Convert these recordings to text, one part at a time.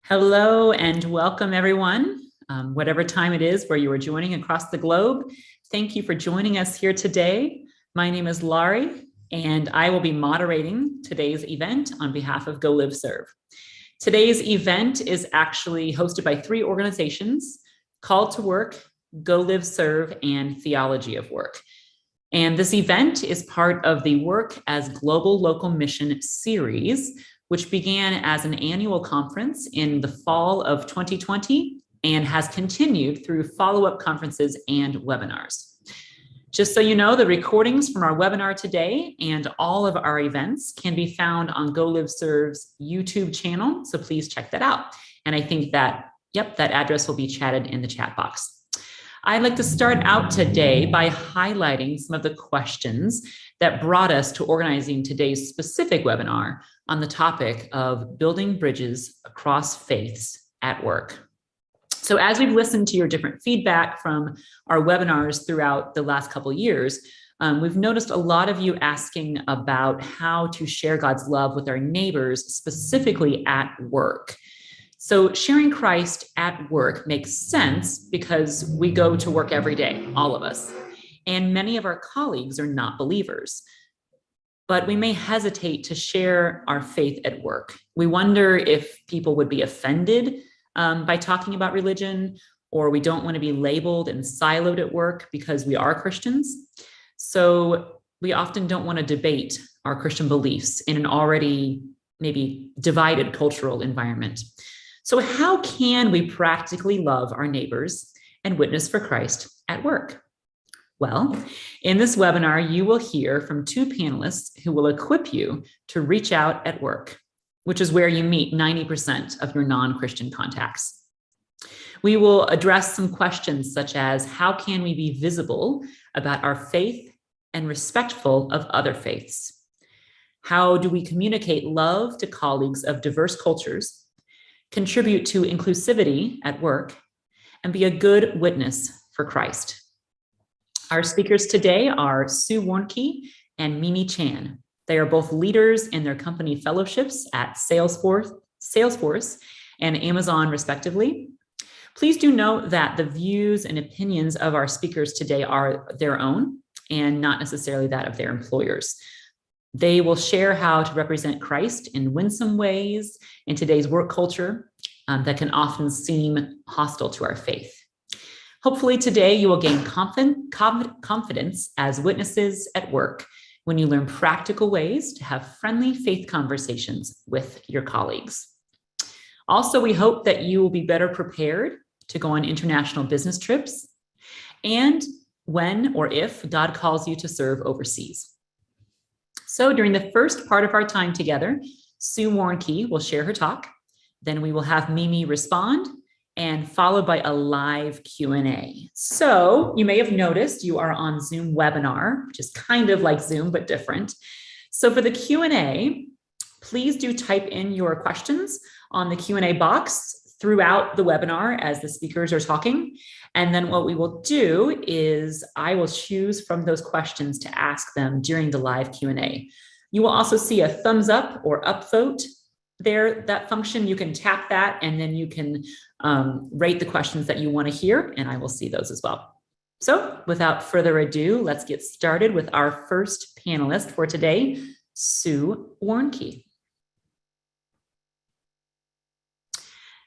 Hello and welcome, everyone. Whatever time it is where you are joining across the globe, thank you for joining us here today. My name is Laurie, and I will be moderating today's event on behalf of Go Live Serve. Today's event is actually hosted by three organizations: Call to Work, Go Live Serve, and Theology of Work. And this event is part of the Work as Globalocal Mission series, which began as an annual conference in the fall of 2020 and has continued through follow-up conferences and webinars. Just so you know, the recordings from our webinar today and all of our events can be found on Go Live Serve's YouTube channel, so please check that out. And I think that, that address will be chatted in the chat box. I'd like to start out today by highlighting some of the questions that brought us to organizing today's specific webinar on the topic of building bridges across faiths at work. So as we've listened to your different feedback from our webinars throughout the last couple of years, we've noticed a lot of you asking about how to share God's love with our neighbors, specifically at work. So sharing Christ at work makes sense because we go to work every day, all of us, and many of our colleagues are not believers. But we may hesitate to share our faith at work. We wonder if people would be offended by talking about religion, or we don't want to be labeled and siloed at work because we are Christians. So we often don't want to debate our Christian beliefs in an already maybe divided cultural environment. So how can we practically love our neighbors and witness for Christ at work? Well, in this webinar, you will hear from two panelists who will equip you to reach out at work, which is where you meet 90% of your non-Christian contacts. We will address some questions such as, how can we be visible about our faith and respectful of other faiths? How do we communicate love to colleagues of diverse cultures, contribute to inclusivity at work, and be a good witness for Christ? Our speakers today are Sue Warnke and Mimi Chan. They are both leaders in their company fellowships at Salesforce and Amazon, respectively. Please do note that the views and opinions of our speakers today are their own and not necessarily that of their employers. They will share how to represent Christ in winsome ways in today's work culture that can often seem hostile to our faith. Hopefully today you will gain confidence as witnesses at work when you learn practical ways to have friendly faith conversations with your colleagues. Also, we hope that you will be better prepared to go on international business trips and when or if God calls you to serve overseas. So during the first part of our time together, Sue Warnke will share her talk. Then we will have Mimi respond, and followed by a live Q&A. So you may have noticed you are on Zoom webinar, which is kind of like Zoom, but different. So for the Q&A, please do type in your questions on the Q&A box throughout the webinar as the speakers are talking. And then what we will do is I will choose from those questions to ask them during the live Q&A. You will also see a thumbs up or upvote there, that function. You can tap that and then you can rate the questions that you want to hear, and I will see those as well. So without further ado, let's get started with our first panelist for today, Sue Warnke.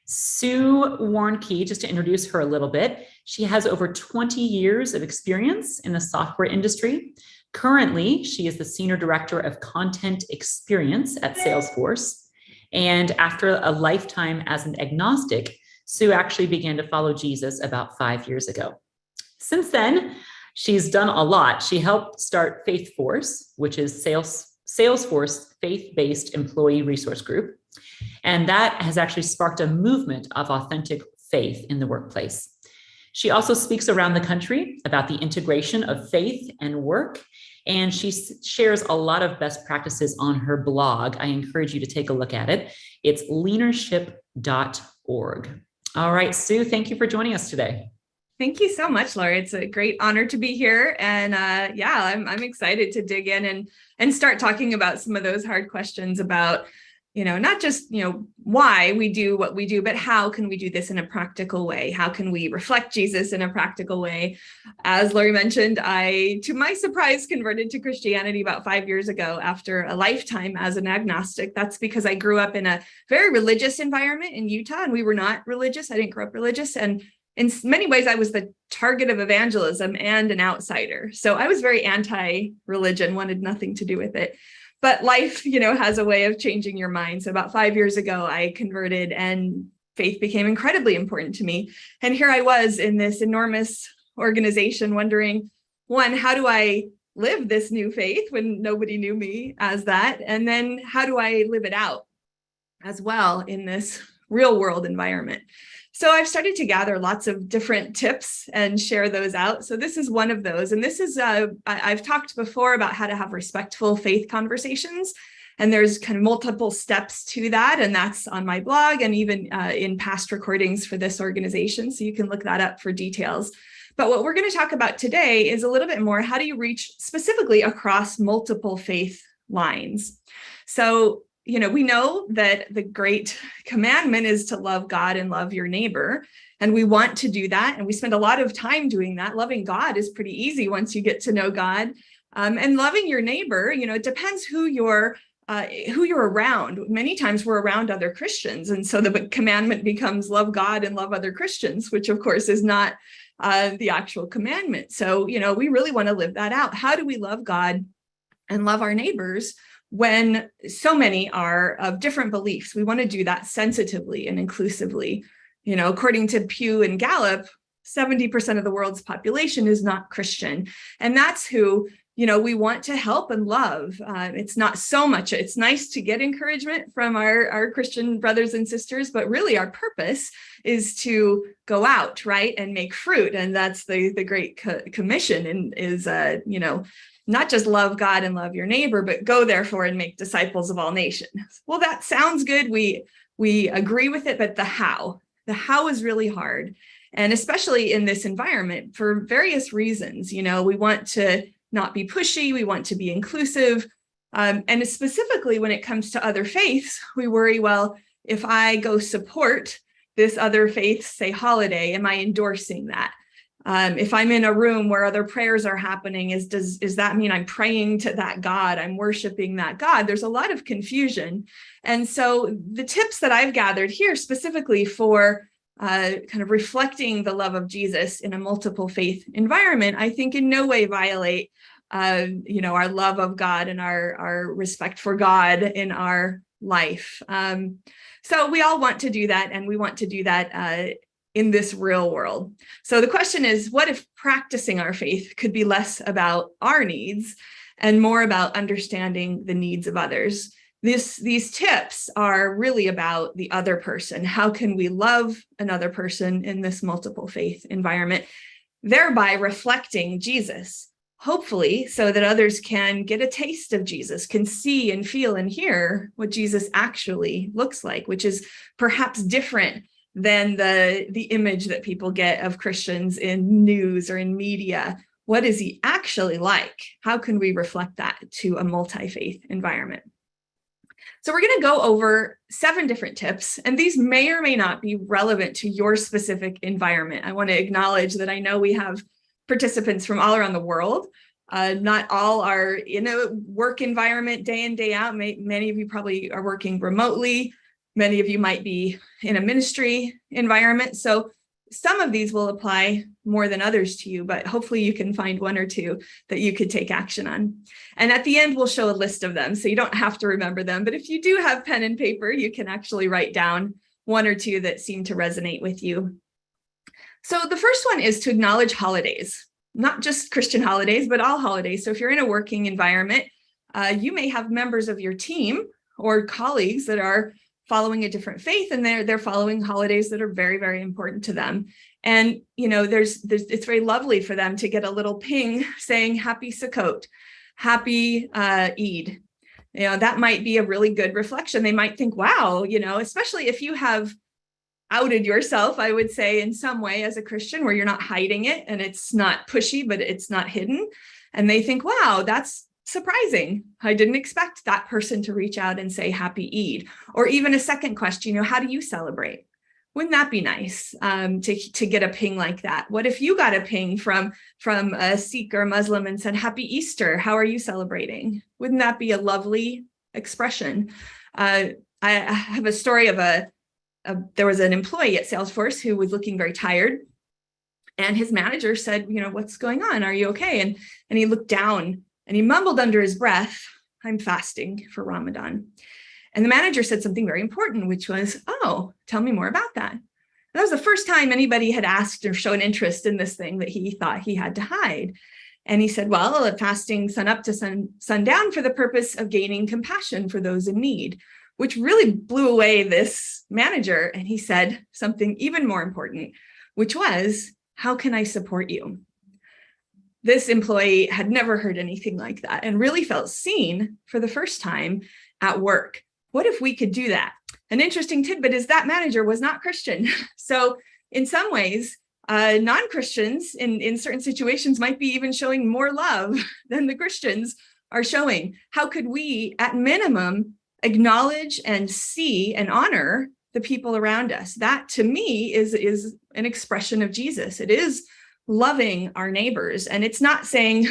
Sue Warnke, just to introduce her a little bit, she has over 20 years of experience in the software industry. Currently, she is the Senior Director of Content Experience at Salesforce. And after a lifetime as an agnostic, Sue actually began to follow Jesus about 5 years ago. Since then, she's done a lot. She helped start FaithForce, which is Salesforce faith-based employee resource group. And that has actually sparked a movement of authentic faith in the workplace. She also speaks around the country about the integration of faith and work, and she shares a lot of best practices on her blog. I encourage you to take a look at it. It's leadership.org. All right, Sue, thank you for joining us today. Thank you so much, Laura. It's a great honor to be here. And I'm excited to dig in and start talking about some of those hard questions about, not just, why we do what we do, but how can we do this in a practical way? How can we reflect Jesus in a practical way? As Lori mentioned, I, to my surprise, converted to Christianity about 5 years ago after a lifetime as an agnostic. That's because I grew up in a very religious environment in Utah, and we were not religious. I didn't grow up religious. And in many ways, I was the target of evangelism and an outsider. So I was very anti-religion, wanted nothing to do with it. But life, has a way of changing your mind. So about 5 years ago, I converted and faith became incredibly important to me. And here I was in this enormous organization wondering, one, how do I live this new faith when nobody knew me as that? And then how do I live it out as well in this real world environment? So I've started to gather lots of different tips and share those out. So this is one of those. And this is, I've talked before about how to have respectful faith conversations. And there's kind of multiple steps to that. And that's on my blog and even in past recordings for this organization. So you can look that up for details. But what we're going to talk about today is a little bit more, how do you reach specifically across multiple faith lines? So we know that the great commandment is to love God and love your neighbor. And we want to do that. And we spend a lot of time doing that. Loving God is pretty easy once you get to know God. And loving your neighbor, it depends who you're around. Many times we're around other Christians. And so the commandment becomes love God and love other Christians, which of course is not the actual commandment. So, we really want to live that out. How do we love God and love our neighbors when so many are of different beliefs? We want to do that sensitively and inclusively. According to Pew and Gallup, 70% of the world's population is not Christian. And that's who, we want to help and love. It's not so much, it's nice to get encouragement from our Christian brothers and sisters, but really our purpose is to go out, right, and make fruit. And that's the Great Commission, and is, not just love God and love your neighbor, but go therefore and make disciples of all nations. Well, that sounds good. We agree with it, but the how is really hard. And especially in this environment for various reasons, we want to not be pushy. We want to be inclusive. And specifically when it comes to other faiths, we worry, well, if I go support this other faith, say holiday, am I endorsing that? If I'm in a room where other prayers are happening, does that mean I'm praying to that God? I'm worshiping that God? There's a lot of confusion. And so the tips that I've gathered here specifically for kind of reflecting the love of Jesus in a multiple faith environment, I think in no way violate, our love of God and our respect for God in our life. So we all want to do that, and we want to do that in this real world. So the question is, what if practicing our faith could be less about our needs and more about understanding the needs of others? These tips are really about the other person. How can we love another person in this multiple faith environment, thereby reflecting Jesus, hopefully, so that others can get a taste of Jesus, can see and feel and hear what Jesus actually looks like, which is perhaps different than the image that people get of Christians in news or in media. What is he actually like? How can we reflect that to a multi-faith environment? So we're going to go over 7 different tips, and these may or may not be relevant to your specific environment. I want to acknowledge that I know we have participants from all around the world. Not all are in a work environment day in, day out. Many of you probably are working remotely. Many of you might be in a ministry environment. So some of these will apply more than others to you, but hopefully you can find 1 or 2 that you could take action on. And at the end, we'll show a list of them, so you don't have to remember them. But if you do have pen and paper, you can actually write down 1 or 2 that seem to resonate with you. So the first one is to acknowledge holidays, not just Christian holidays, but all holidays. So if you're in a working environment, you may have members of your team or colleagues that are following a different faith, and they're following holidays that are very, very important to them. And, it's very lovely for them to get a little ping saying Happy Sukkot, Happy Eid. That might be a really good reflection. They might think, wow, especially if you have outed yourself, I would say, in some way as a Christian, where you're not hiding it and it's not pushy, but it's not hidden. And they think, wow, that's surprising. I didn't expect that person to reach out and say happy Eid. Or even a second question, how do you celebrate? Wouldn't that be nice to get a ping like that? What if you got a ping from a Sikh or Muslim and said, Happy Easter, how are you celebrating? Wouldn't that be a lovely expression? I have a story of there was an employee at Salesforce who was looking very tired. And his manager said, what's going on? Are you okay? And he looked down and he mumbled under his breath, I'm fasting for Ramadan. And the manager said something very important, which was, oh, tell me more about that. And that was the first time anybody had asked or shown interest in this thing that he thought he had to hide. And he said, well, fasting sun up to sundown for the purpose of gaining compassion for those in need, which really blew away this manager. And he said something even more important, which was, how can I support you? This employee had never heard anything like that and really felt seen for the first time at work. What if we could do that? An interesting tidbit is that manager was not Christian. So in some ways, non-Christians in certain situations might be even showing more love than the Christians are showing. How could we, at minimum, acknowledge and see and honor the people around us? That, to me, is an expression of Jesus. It is loving our neighbors. And it's not saying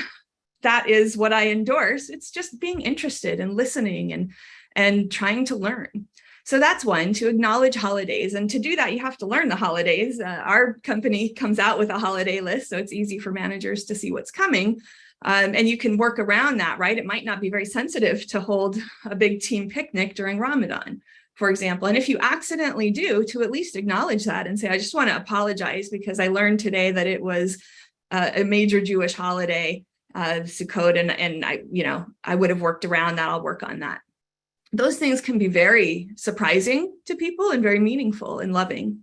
that is what I endorse. It's just being interested and listening and trying to learn. So that's one, to acknowledge holidays. And to do that, you have to learn the holidays. Our company comes out with a holiday list, so it's easy for managers to see what's coming. And you can work around that, right? It might not be very sensitive to hold a big team picnic during Ramadan, for example. And if you accidentally do, to at least acknowledge that and say, I just want to apologize because I learned today that it was a major Jewish holiday, Sukkot, and I would have worked around that. I'll work on that. Those things can be very surprising to people and very meaningful and loving.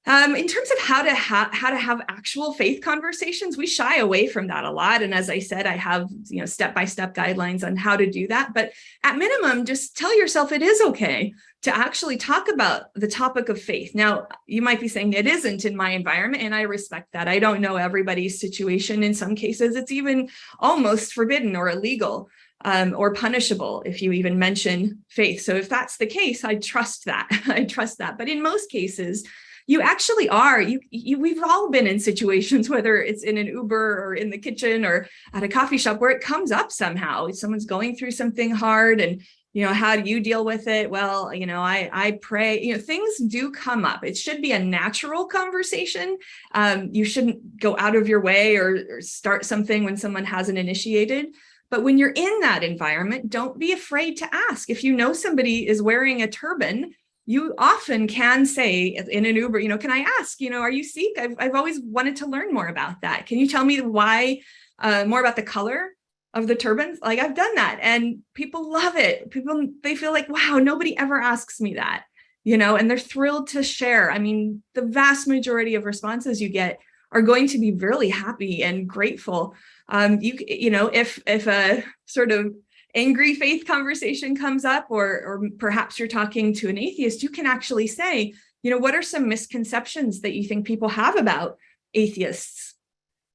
In terms of how to have actual faith conversations, we shy away from that a lot. And as I said, I have step-by-step guidelines on how to do that. But at minimum, just tell yourself it is okay to actually talk about the topic of faith. Now, you might be saying it isn't in my environment, and I respect that. I don't know everybody's situation. In some cases, it's even almost forbidden or illegal. Or punishable if you even mention faith. So if that's the case, I trust that. I trust that. But in most cases, you actually are. We've all been in situations, whether it's in an Uber or in the kitchen or at a coffee shop, where it comes up somehow. Someone's going through something hard, and how do you deal with it? Well, I pray. Things do come up. It should be a natural conversation. You shouldn't go out of your way or start something when someone hasn't initiated. But when you're in that environment, don't be afraid to ask. If you know somebody is wearing a turban, you often can say in an Uber, can I ask, are you Sikh? I've always wanted to learn more about that. Can you tell me why, more about the color of the turbans? Like, I've done that and people love it. They feel like, wow, nobody ever asks me that, and they're thrilled to share. I mean, the vast majority of responses you get are going to be really happy and grateful. If a sort of angry faith conversation comes up, or perhaps you're talking to an atheist, you can actually say, what are some misconceptions that you think people have about atheists?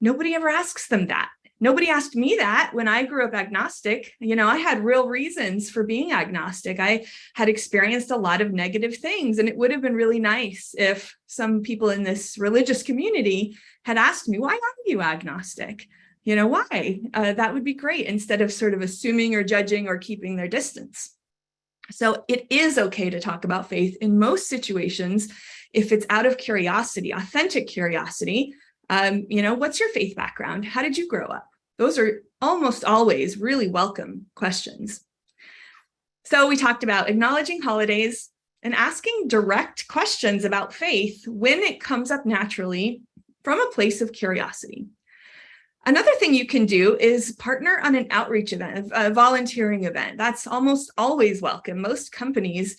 Nobody ever asks them that. Nobody asked me that when I grew up agnostic. I had real reasons for being agnostic. I had experienced a lot of negative things, and it would have been really nice if some people in this religious community had asked me, why are you agnostic? Why? That would be great, instead of sort of assuming or judging or keeping their distance. So it is okay to talk about faith in most situations if it's out of curiosity, authentic curiosity. What's your faith background? How did you grow up? Those are almost always really welcome questions. So we talked about acknowledging holidays and asking direct questions about faith when it comes up naturally from a place of curiosity. Another thing you can do is partner on an outreach event, a volunteering event. That's almost always welcome. Most companies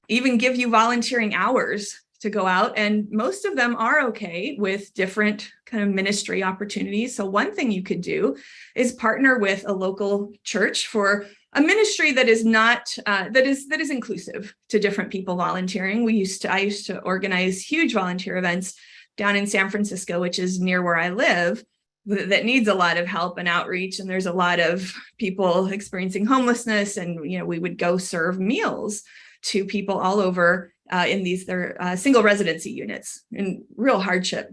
even give you volunteering hours to go out, and most of them are okay with different kind of ministry opportunities. So one thing you could do is partner with a local church for a ministry that is not that is inclusive to different people volunteering. I used to organize huge volunteer events down in San Francisco, which is near where I live. that needs a lot of help and outreach. And there's a lot of people experiencing homelessness. And, we would go serve meals to people all over in these single residency units in real hardship.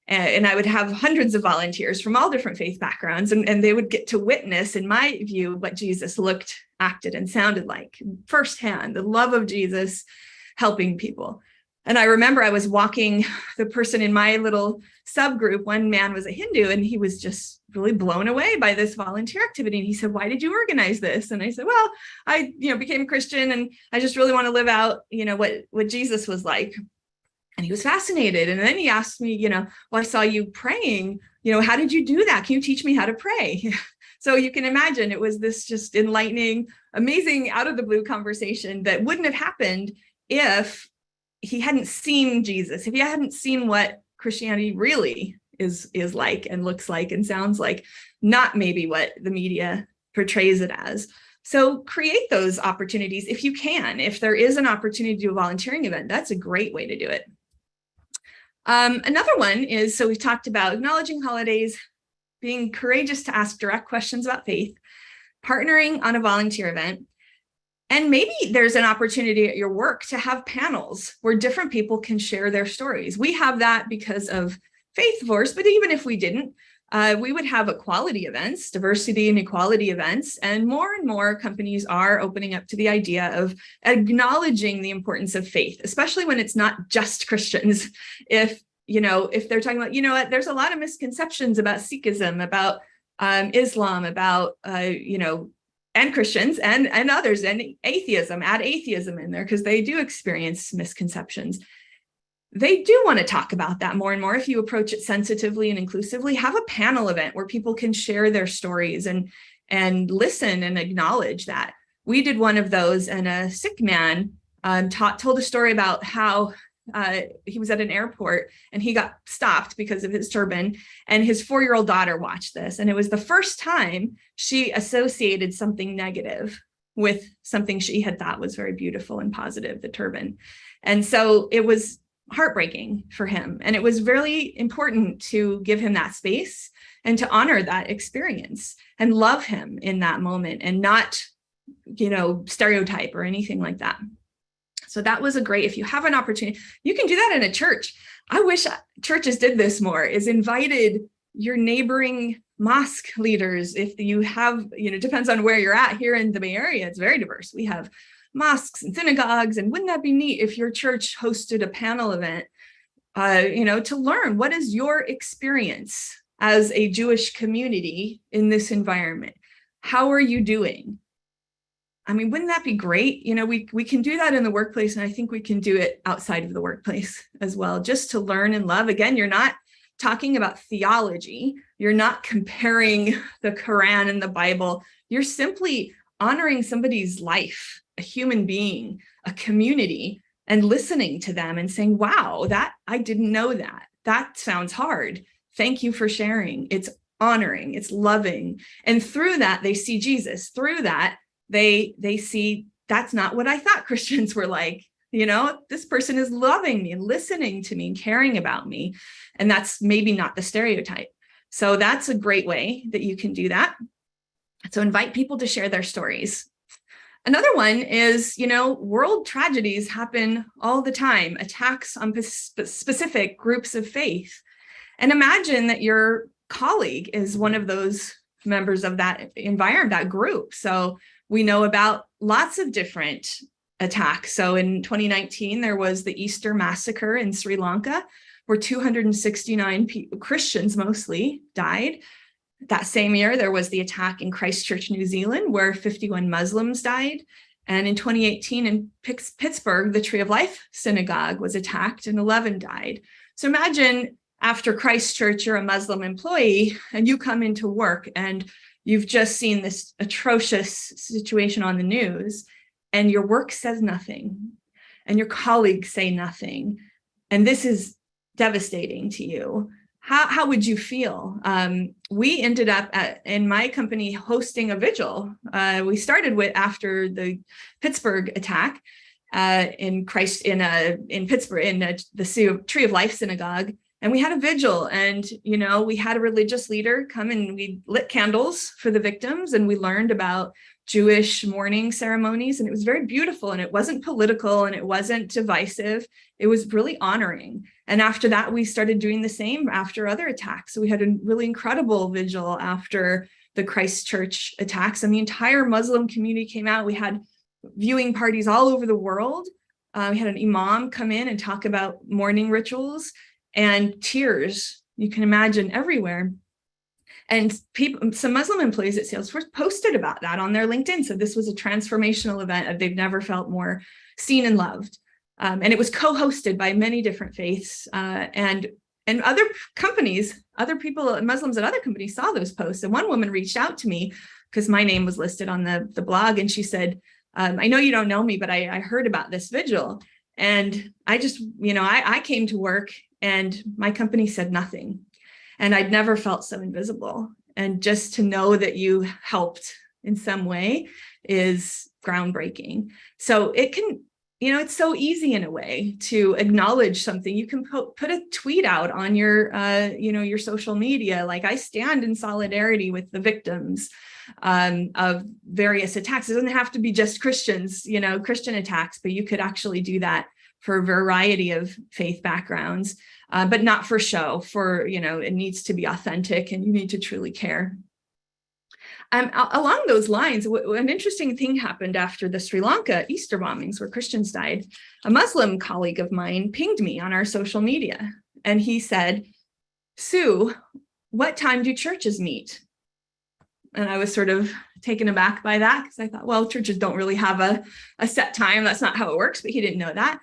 And I would have hundreds of volunteers from all different faith backgrounds, and they would get to witness, in my view, what Jesus looked, acted, and sounded like firsthand, the love of Jesus helping people. And I remember I was walking the person in my little subgroup. One man was a Hindu, and he was just really blown away by this volunteer activity. And he said, "Why did you organize this?" And I said, "Well, I, became a Christian, and I just really want to live out, what Jesus was like." And he was fascinated. And then he asked me, "Well, I saw you praying. How did you do that? Can you teach me how to pray?" So you can imagine it was this just enlightening, amazing, out of the blue conversation that wouldn't have happened if he hadn't seen Jesus, if he hadn't seen what Christianity really is like and looks like and sounds like, not maybe what the media portrays it as. So create those opportunities if you can. If there is an opportunity to do a volunteering event, that's a great way to do it. Another one is, so we've talked about acknowledging holidays, being courageous to ask direct questions about faith, partnering on a volunteer event. And maybe there's an opportunity at your work to have panels where different people can share their stories. We have that because of Faith Force, but even if we didn't, we would have equality events, diversity and equality events, and more companies are opening up to the idea of acknowledging the importance of faith, especially when it's not just Christians. If they're talking about, there's a lot of misconceptions about Sikhism, about Islam, about, and Christians and others, and atheism, add atheism in there because they do experience misconceptions. They do want to talk about that more and more. If you approach it sensitively and inclusively, have a panel event where people can share their stories and listen and acknowledge that. We did one of those, and a sick man told a story about how he was at an airport and he got stopped because of his turban, and his 4-year-old daughter watched this. And it was the first time she associated something negative with something she had thought was very beautiful and positive, the turban. And so it was heartbreaking for him. And it was really important to give him that space and to honor that experience and love him in that moment and not, stereotype or anything like that. So that was a great, if you have an opportunity, you can do that in a church. I wish churches did this more, is invited your neighboring mosque leaders. If you have, depends on where you're at. Here in the Bay Area, it's very diverse. We have mosques and synagogues. And wouldn't that be neat if your church hosted a panel event, to learn what is your experience as a Jewish community in this environment? How are you doing? I mean, wouldn't that be great? We can do that in the workplace, and I think we can do it outside of the workplace as well, just to learn and love. Again, you're not talking about theology. You're not comparing the Quran and the Bible. You're simply honoring somebody's life, a human being, a community, and listening to them and saying, wow, that I didn't know that. That sounds hard. Thank you for sharing. It's honoring, it's loving. And through that, they see Jesus. Through that, they see that's not what I thought Christians were like. This person is loving me and listening to me and caring about me. And that's maybe not the stereotype. So that's a great way that you can do that. So invite people to share their stories. Another one is, world tragedies happen all the time, attacks on specific groups of faith. And imagine that your colleague is one of those members of that environment, that group. So we know about lots of different attacks. So in 2019, there was the Easter massacre in Sri Lanka, where 269 Christians mostly died. That same year, there was the attack in Christchurch, New Zealand, where 51 Muslims died. And in 2018, in Pittsburgh, the Tree of Life synagogue was attacked and 11 died. So imagine after Christchurch, you're a Muslim employee and you come into work and you've just seen this atrocious situation on the news, and your work says nothing and your colleagues say nothing. And this is devastating to you. How would you feel? We ended up in my company hosting a vigil. We started with after the Pittsburgh attack in Pittsburgh in the Tree of Life synagogue. And we had a vigil, and, we had a religious leader come, and we lit candles for the victims, and we learned about Jewish mourning ceremonies, and it was very beautiful, and it wasn't political, and it wasn't divisive. It was really honoring. And after that, we started doing the same after other attacks. So we had a really incredible vigil after the Christchurch attacks, and the entire Muslim community came out. We had viewing parties all over the world. We had an imam come in and talk about mourning rituals, and tears, you can imagine, everywhere. And some Muslim employees at Salesforce posted about that on their LinkedIn. So this was a transformational event, and they've never felt more seen and loved. And it was co-hosted by many different faiths, and other companies, other people, Muslims at other companies saw those posts. And one woman reached out to me because my name was listed on the blog, and she said, I know you don't know me, but I heard about this vigil. And I just, I came to work, and my company said nothing. And I'd never felt so invisible. And just to know that you helped in some way is groundbreaking. So it can, it's so easy in a way to acknowledge something. You can put a tweet out on your, your social media, like, I stand in solidarity with the victims of various attacks. It doesn't have to be just Christians, Christian attacks, but you could actually do that for a variety of faith backgrounds, but not for show. It needs to be authentic, and you need to truly care. Along those lines, an interesting thing happened after the Sri Lanka Easter bombings, where Christians died. A Muslim colleague of mine pinged me on our social media, and he said, "Sue, what time do churches meet?" And I was sort of taken aback by that, because I thought, well, churches don't really have a set time. That's not how it works. But he didn't know that.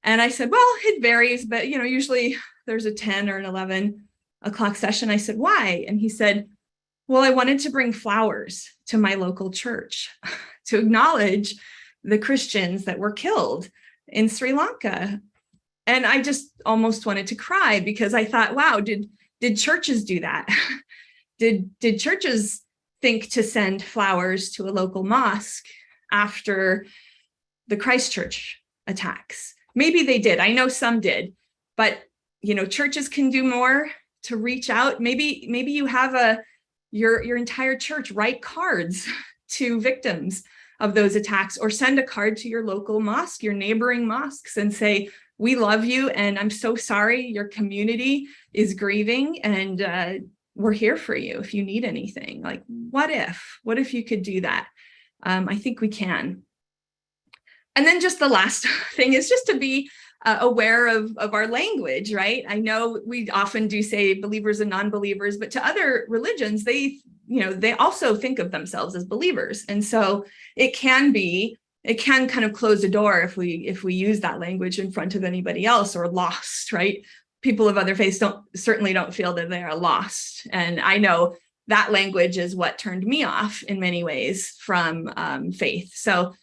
And I said, well, it varies, but, usually there's a 10 or an 11 o'clock session. I said, why? And he said, well, I wanted to bring flowers to my local church to acknowledge the Christians that were killed in Sri Lanka. And I just almost wanted to cry, because I thought, wow, did churches do that? Did churches think to send flowers to a local mosque after the Christchurch attacks? Maybe they did. I know some did, but churches can do more to reach out. Maybe you have your entire church write cards to victims of those attacks, or send a card to your local mosque, your neighboring mosques, and say, we love you, and I'm so sorry your community is grieving, and we're here for you if you need anything. Like, what if you could do that? I think we can. And then just the last thing is just to be aware of our language, right? I know we often do say believers and non-believers, but to other religions, they also think of themselves as believers. And so it can kind of close the door if we use that language in front of anybody else, or lost, right? People of other faiths certainly don't feel that they are lost. And I know that language is what turned me off in many ways from faith. So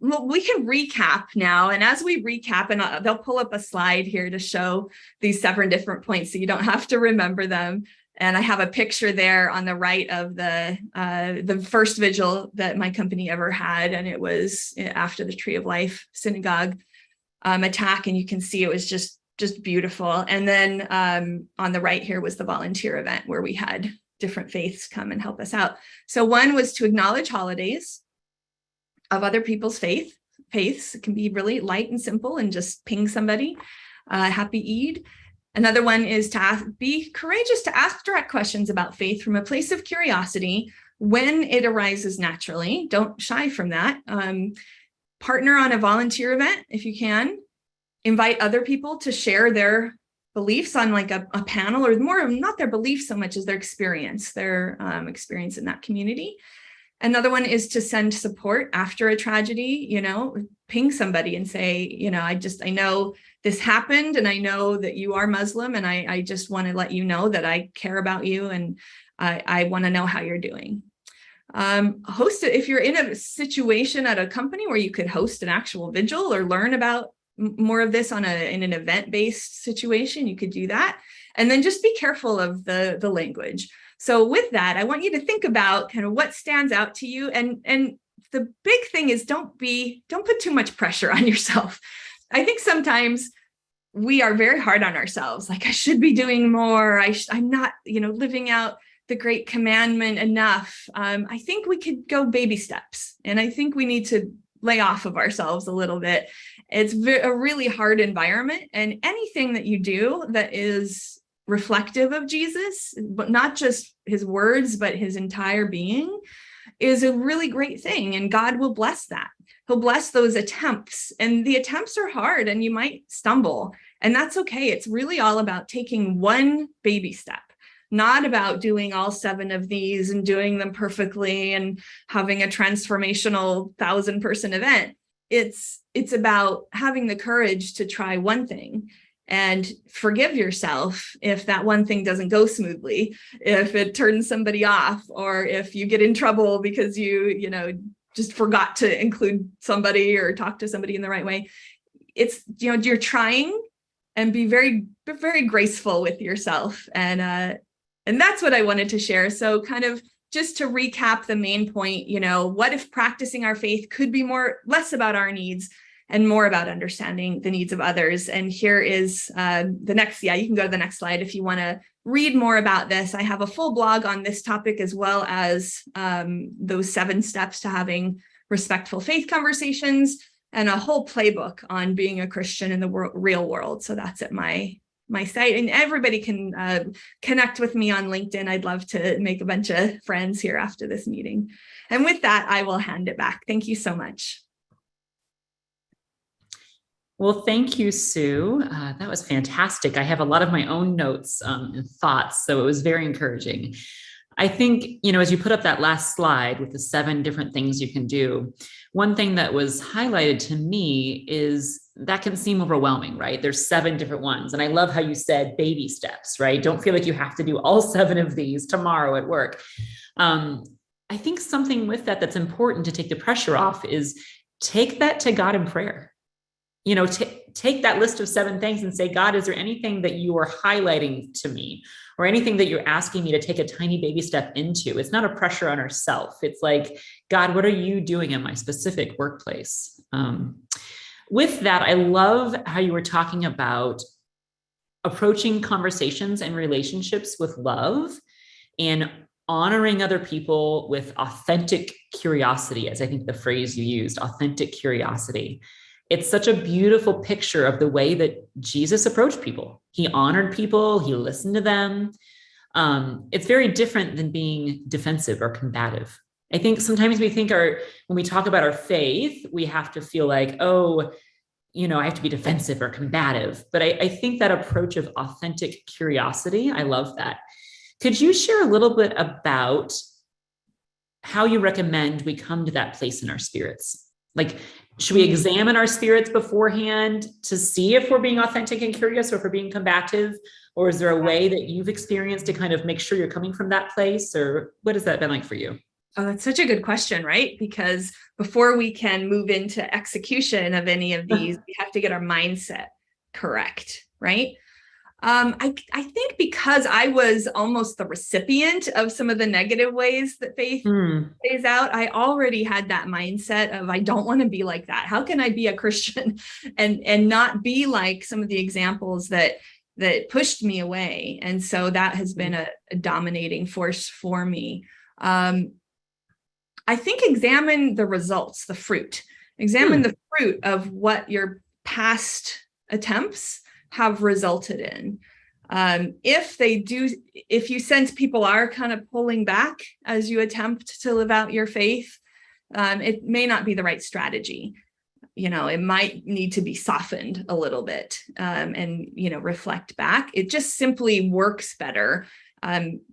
we can recap now. And as we recap, and they'll pull up a slide here to show these 7 different points, so you don't have to remember them. And I have a picture there on the right of the first vigil that my company ever had. And it was after the Tree of Life synagogue attack. And you can see it was just beautiful. And then on the right here was the volunteer event, where we had different faiths come and help us out. So one was to acknowledge holidays of other people's faiths. It can be really light and simple, and just ping somebody, happy Eid. Another one is to be courageous to ask direct questions about faith from a place of curiosity when it arises naturally. Don't shy from that. Partner on a volunteer event if you can. Invite other people to share their beliefs on like a panel, or more, not their beliefs so much as their experience in that community. Another one is to send support after a tragedy, ping somebody and say, I know this happened, and I know that you are Muslim, and I just want to let you know that I care about you, and I want to know how you're doing. Host it if you're in a situation at a company where you could host an actual vigil or learn about more of this in an event-based situation, you could do that. And then just be careful of the language. So with that, I want you to think about kind of what stands out to you. And the big thing is don't put too much pressure on yourself. I think sometimes we are very hard on ourselves. Like, I should be doing more. I'm not, living out the great commandment enough. I think we could go baby steps. And I think we need to lay off of ourselves a little bit. It's a really hard environment. And anything that you do that is reflective of Jesus, but not just his words, but his entire being, is a really great thing. And God will bless that. He'll bless those attempts. And the attempts are hard and you might stumble. And that's okay. It's really all about taking one baby step, not about doing all 7 of these and doing them perfectly and having a transformational 1,000-person event. It's about having the courage to try one thing and forgive yourself if that one thing doesn't go smoothly, if it turns somebody off, or if you get in trouble because you just forgot to include somebody or talk to somebody in the right way. It's, you're trying, and be very, very graceful with yourself. And that's what I wanted to share. So kind of just to recap the main point, what if practicing our faith could be less about our needs and more about understanding the needs of others? And here is the next, you can go to the next slide if you want to read more about this. I have a full blog on this topic, as well as those 7 steps to having respectful faith conversations, and a whole playbook on being a Christian in the real world. So that's at my site, and everybody can connect with me on LinkedIn. I'd love to make a bunch of friends here after this meeting. And with that, I will hand it back. Thank you so much. Well, thank you, Sue. That was fantastic. I have a lot of my own notes and thoughts, so it was very encouraging. I think, as you put up that last slide with the 7 different things you can do, one thing that was highlighted to me is that can seem overwhelming, right? There's 7 different ones. And I love how you said baby steps, right? Don't feel like you have to do all 7 of these tomorrow at work. I think something with that's important to take the pressure off is take that to God in prayer. Take that list of 7 things and say, God, is there anything that you are highlighting to me, or anything that you're asking me to take a tiny baby step into? It's not a pressure on ourselves. It's like, God, what are you doing in my specific workplace? With that, I love how you were talking about approaching conversations and relationships with love and honoring other people with authentic curiosity, as I think the phrase you used, authentic curiosity. It's such a beautiful picture of the way that Jesus approached people. He honored people, he listened to them. It's very different than being defensive or combative. I think sometimes we think when we talk about our faith, we have to feel like, I have to be defensive or combative. But I think that approach of authentic curiosity, I love that. Could you share a little bit about how you recommend we come to that place in our spirits? Like, should we examine our spirits beforehand to see if we're being authentic and curious, or if we're being combative? Or is there a way that you've experienced to kind of make sure you're coming from that place? Or what has that been like for you? Oh, that's such a good question, right? Because before we can move into execution of any of these, we have to get our mindset correct, right? I think because I was almost the recipient of some of the negative ways that faith plays out, I already had that mindset of, I don't want to be like that. How can I be a Christian and not be like some of the examples that pushed me away? And so that has been a dominating force for me. I think examine the results, the fruit. Examine the fruit of what your past attempts have resulted in. If you sense people are kind of pulling back as you attempt to live out your faith, it may not be the right strategy. It might need to be softened a little bit and reflect back. It just simply works better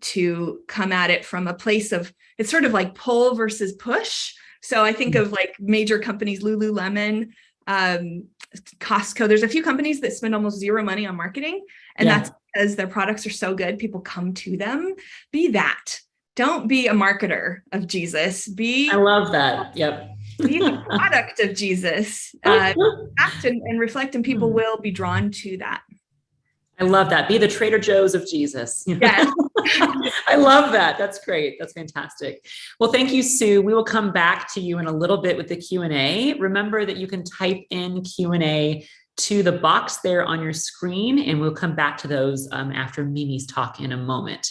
to come at it from a place of, it's sort of like pull versus push. So I think of like major companies, Lululemon, Costco. There's a few companies that spend almost zero money on marketing, and that's because their products are so good, people come to them. Be that. Don't be a marketer of Jesus. I love that. Yep. Be the product of Jesus. Act and reflect, and people will be drawn to that. I love that. Be the Trader Joe's of Jesus. Yes. I love that. That's great. That's fantastic. Well, thank you, Sue. We will come back to you in a little bit with the Q&A. Remember that you can type in Q&A to the box there on your screen, and we'll come back to those after Mimi's talk in a moment.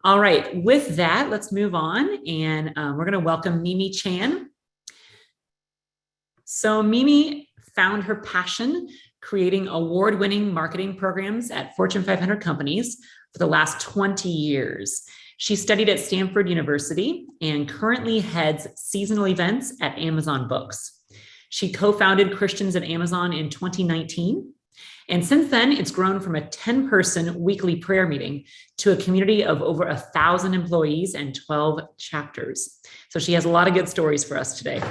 All right, with that, let's move on, and we're going to welcome Mimi Chan. So Mimi found her passion creating award-winning marketing programs at Fortune 500 companies for the last 20 years. She studied at Stanford University and currently heads seasonal events at Amazon Books. She co-founded Christians at Amazon in 2019. And since then, it's grown from a 10-person weekly prayer meeting to a community of over 1,000 employees and 12 chapters. So she has a lot of good stories for us today.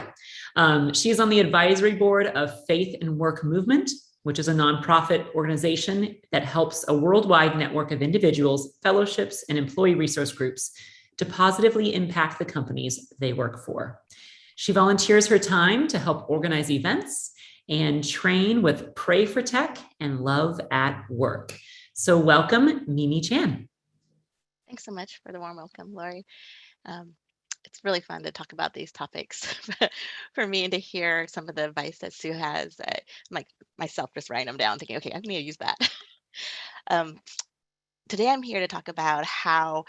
She is on the advisory board of Faith and Work Movement, which is a nonprofit organization that helps a worldwide network of individuals, fellowships, and employee resource groups to positively impact the companies they work for. She volunteers her time to help organize events and train with Pray for Tech and Love at Work. So welcome, Mimi Chan. Thanks so much for the warm welcome, Lori. It's really fun to talk about these topics for me and to hear some of the advice that Sue has. Like myself, just writing them down, thinking, okay, I need to use that. Today, I'm here to talk about how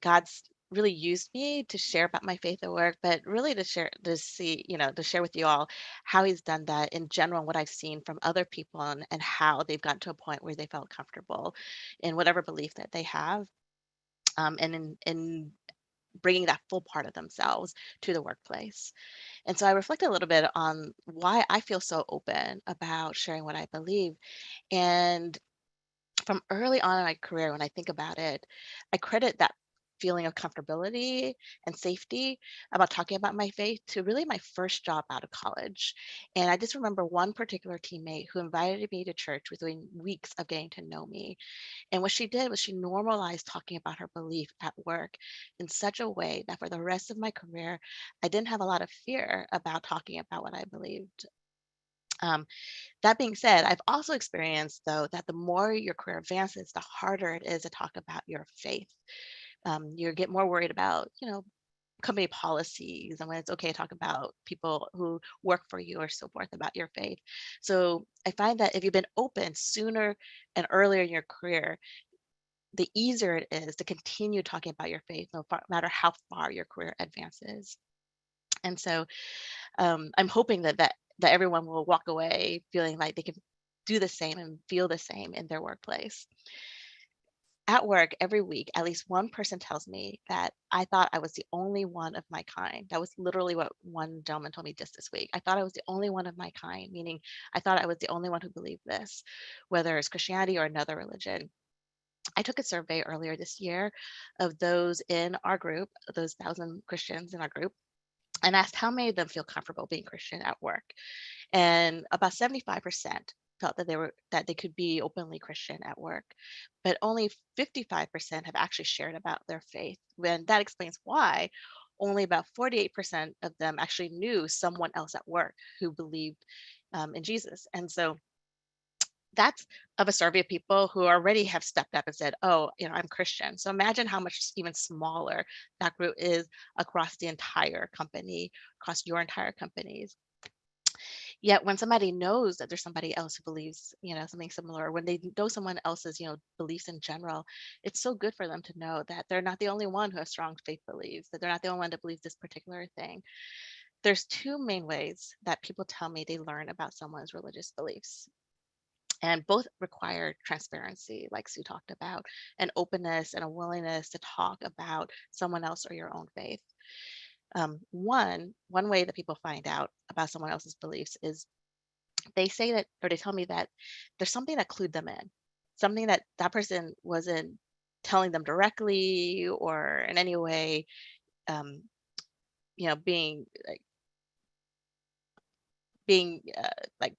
God's really used me to share about my faith at work, but really to share with you all how He's done that in general, what I've seen from other people and how they've gotten to a point where they felt comfortable in whatever belief that they have, and in bringing that full part of themselves to the workplace. And so I reflected a little bit on why I feel so open about sharing what I believe. And from early on in my career, when I think about it, I credit that feeling of comfortability and safety about talking about my faith to really my first job out of college. And I just remember one particular teammate who invited me to church within weeks of getting to know me. And what she did was she normalized talking about her belief at work in such a way that for the rest of my career, I didn't have a lot of fear about talking about what I believed. That being said, I've also experienced, though, that the more your career advances, the harder it is to talk about your faith. You get more worried about, company policies and when it's okay to talk about people who work for you or so forth about your faith. So I find that if you've been open sooner and earlier in your career, the easier it is to continue talking about your faith, no matter how far your career advances. And so I'm hoping that everyone will walk away feeling like they can do the same and feel the same in their workplace. At work every week, at least one person tells me that I thought I was the only one of my kind. That was literally what one gentleman told me just this week. I thought I was the only one of my kind, meaning I thought I was the only one who believed this, whether it's Christianity or another religion. I took a survey earlier this year of those in our group, those 1,000 Christians in our group, and asked how many of them feel comfortable being Christian at work. And about 75% felt that they could be openly Christian at work, but only 55% have actually shared about their faith. When that explains why only about 48% of them actually knew someone else at work who believed in Jesus. And so that's of a survey of people who already have stepped up and said, oh, I'm Christian. So imagine how much even smaller that group is across the entire company, across your entire companies. Yet when somebody knows that there's somebody else who believes, something similar, or when they know someone else's, beliefs in general, it's so good for them to know that they're not the only one who has strong faith beliefs, that they're not the only one that believes this particular thing. There's two main ways that people tell me they learn about someone's religious beliefs. And both require transparency, like Sue talked about, and openness and a willingness to talk about someone else or your own faith. One way that people find out about someone else's beliefs is they say that, or they tell me that there's something that clued them in, something that person wasn't telling them directly or in any way, being like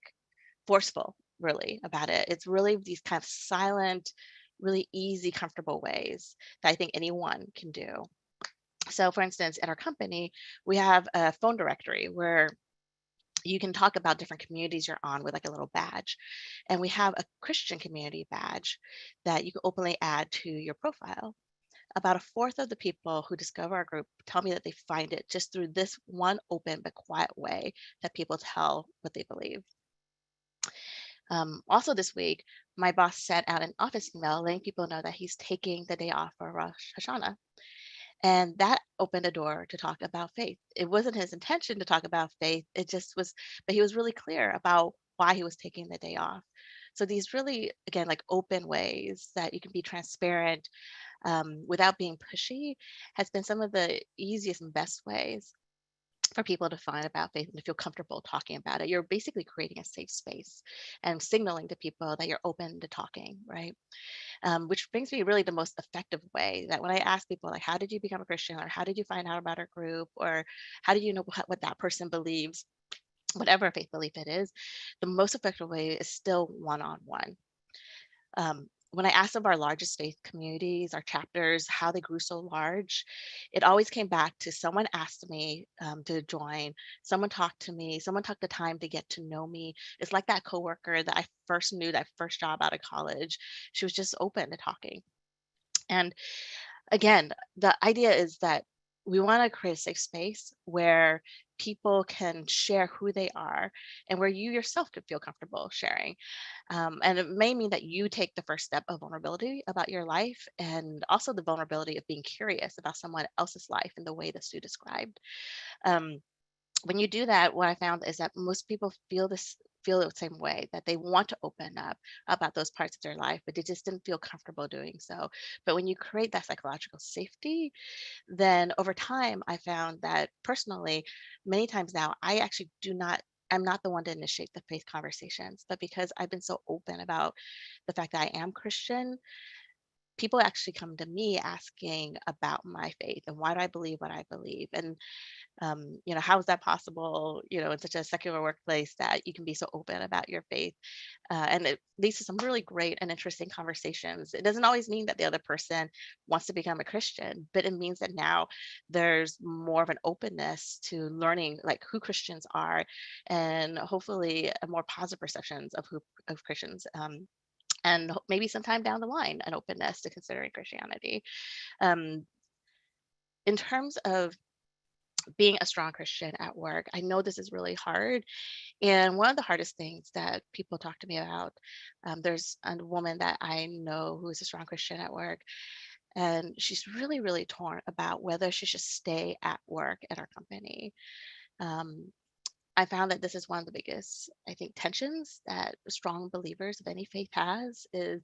forceful really about it. It's really these kind of silent, really easy, comfortable ways that I think anyone can do. So for instance, at our company, we have a phone directory where you can talk about different communities you're on with like a little badge. And we have a Christian community badge that you can openly add to your profile. About a fourth of the people who discover our group tell me that they find it just through this one open but quiet way that people tell what they believe. Also this week, my boss sent out an office email letting people know that he's taking the day off for Rosh Hashanah. And that opened a door to talk about faith. It wasn't his intention to talk about faith. It just was, but he was really clear about why he was taking the day off. So these really, again, like open ways that you can be transparent without being pushy has been some of the easiest and best ways for people to find about faith and to feel comfortable talking about it. You're basically creating a safe space and signaling to people that you're open to talking, right? Which brings me really the most effective way that when I ask people, like, how did you become a Christian? Or how did you find out about our group? Or how do you know what that person believes? Whatever faith belief it is, the most effective way is still one-on-one. When I asked of our largest faith communities, our chapters, how they grew so large, it always came back to someone asked me to join, someone talked to me, someone took the time to get to know me. It's like that coworker that I first knew, that first job out of college. She was just open to talking. And again, the idea is that we want to create a safe space where people can share who they are and where you yourself could feel comfortable sharing. And it may mean that you take the first step of vulnerability about your life and also the vulnerability of being curious about someone else's life in the way that Sue described. Um, when you do that, what I found is that most people feel the same way, that they want to open up about those parts of their life, but they just didn't feel comfortable doing so. But when you create that psychological safety, then over time, I found that personally, many times now, I'm not the one to initiate the faith conversations, but because I've been so open about the fact that I am Christian, people actually come to me asking about my faith and why do I believe what I believe. And how is that possible, in such a secular workplace that you can be so open about your faith? And it leads to some really great and interesting conversations. It doesn't always mean that the other person wants to become a Christian, but it means that now there's more of an openness to learning like who Christians are and hopefully a more positive perceptions of Christians. And maybe sometime down the line, an openness to considering Christianity. Um, in terms of being a strong Christian at work, I know this is really hard. And one of the hardest things that people talk to me about, there's a woman that I know who is a strong Christian at work, and she's really, really torn about whether she should stay at work at our company. Um, I found that this is one of the biggest, I think, tensions that strong believers of any faith has is,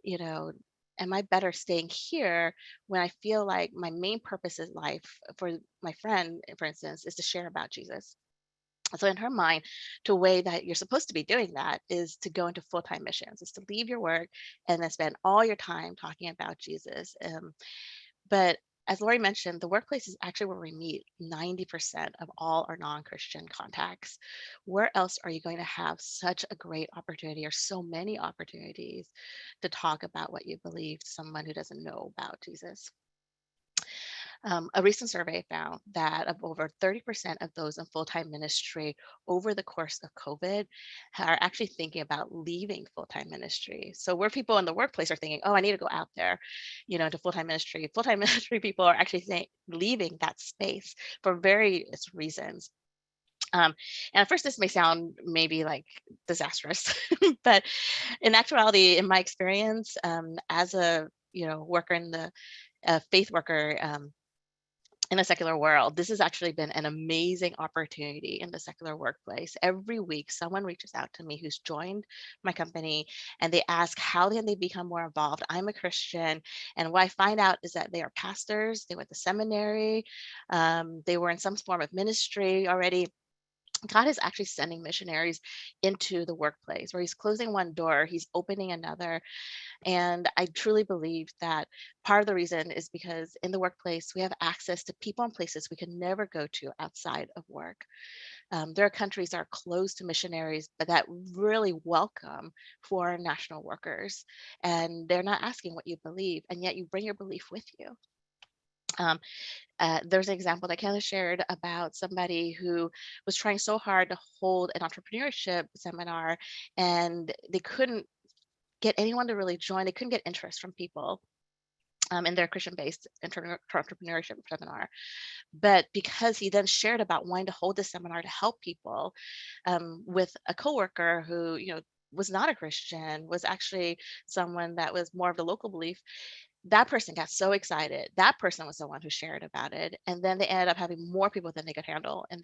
you know, am I better staying here when I feel like my main purpose in life for my friend, for instance, is to share about Jesus? So in her mind, to a way that you're supposed to be doing that is to go into full-time missions, is to leave your work and then spend all your time talking about Jesus. But as Lori mentioned, the workplace is actually where we meet 90% of all our non-Christian contacts. Where else are you going to have such a great opportunity or so many opportunities to talk about what you believe to someone who doesn't know about Jesus? A recent survey found that of over 30% of those in full-time ministry over the course of COVID are actually thinking about leaving full-time ministry. So where people in the workplace are thinking, oh, I need to go out there, to full-time ministry. Full-time ministry people are actually leaving that space for various reasons. And at first, this may sound maybe like disastrous, but in actuality, in my experience, as a worker in the faith worker in a secular world, this has actually been an amazing opportunity in the secular workplace. Every week, someone reaches out to me who's joined my company and they ask, how can they become more involved? I'm a Christian. And what I find out is that they are pastors, they went to seminary, they were in some form of ministry already. God is actually sending missionaries into the workplace where he's closing one door, he's opening another. And I truly believe that part of the reason is because in the workplace, we have access to people and places we can never go to outside of work. There are countries that are closed to missionaries, but that really welcome foreign national workers. And they're not asking what you believe, and yet you bring your belief with you. Um, there's an example that Kelly shared about somebody who was trying so hard to hold an entrepreneurship seminar, and they couldn't get anyone to really join. They couldn't get interest from people in their Christian-based entrepreneurship seminar. But because he then shared about wanting to hold this seminar to help people, with a coworker who, was not a Christian, was actually someone that was more of the local belief, that person got so excited. That person was the one who shared about it, and then they ended up having more people than they could handle in